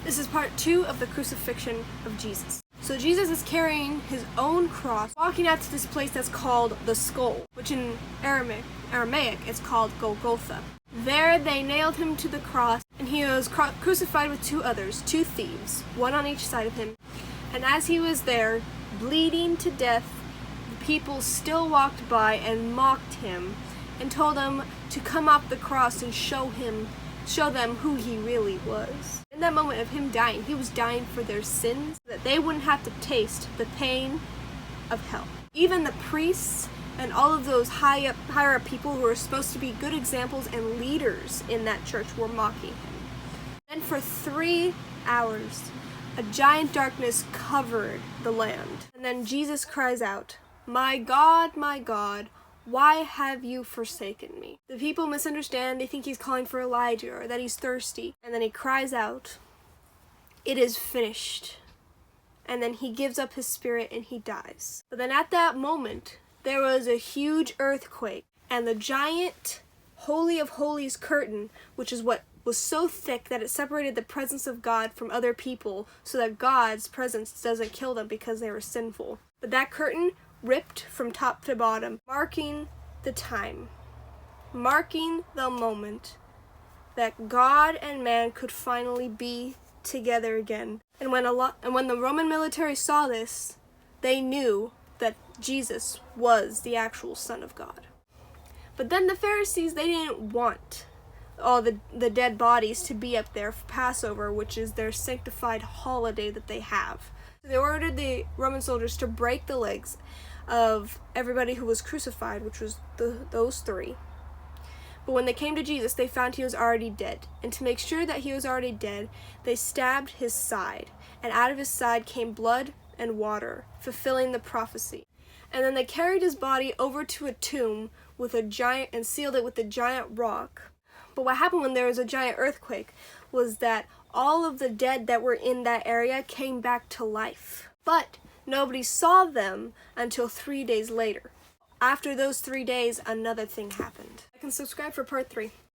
This is part 2 of the Crucifixion of Jesus. So Jesus is carrying his own cross, walking out to this place that's called the Skull, which in Aramaic it's called Golgotha. There they nailed him to the cross, and he was crucified with 2 others, 2 thieves, one on each side of him. And as he was there, bleeding to death, the people still walked by and mocked him and told him to come off the cross and show them who he really was. In that moment of him dying, he was dying for their sins, so that they wouldn't have to taste the pain of hell. Even the priests and all of those higher up people who were supposed to be good examples and leaders in that church were mocking him. Then for 3 hours, a giant darkness covered the land. And then Jesus cries out, my God, why have you forsaken me?" The people misunderstand. They think he's calling for Elijah or that he's thirsty. And then he cries out, "It is finished." And then he gives up his spirit and he dies. But then at that moment, there was a huge earthquake, and the giant Holy of Holies curtain, which is what was so thick that it separated the presence of God from other people so that God's presence doesn't kill them because they were sinful. But that curtain ripped from top to bottom, marking the time, marking the moment that God and man could finally be together again. And when the Roman military saw this, they knew that Jesus was the actual Son of God. But then the Pharisees, they didn't want all the dead bodies to be up there for Passover, which is their sanctified holiday that they have. So they ordered the Roman soldiers to break the legs of everybody who was crucified, which was those 3. But when they came to Jesus, they found he was already dead. And to make sure that he was already dead, they stabbed his side. And out of his side came blood and water, fulfilling the prophecy. And then they carried his body over to a tomb and sealed it with a giant rock. But what happened when there was a giant earthquake was that all of the dead that were in that area came back to life. But nobody saw them until 3 days later. After those 3 days, another thing happened. I can subscribe for part 3.